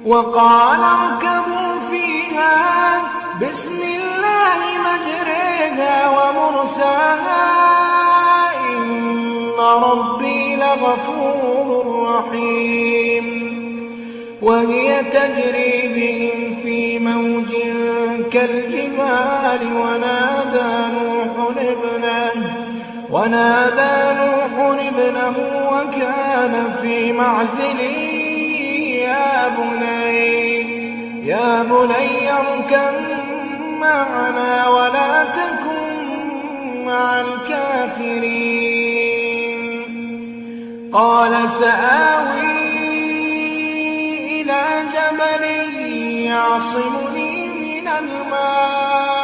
وقال اركبوا فيها بسم الله مجريها ومرساها إن ربي لغفور رحيم. وهي تجري بهم في موج كالجبال ونادى نوح ابنه وكان في معزل يا بني اركب معنا ولا تكن مع الكافرين. قال سآوي إلى جبل يعصمني من الماء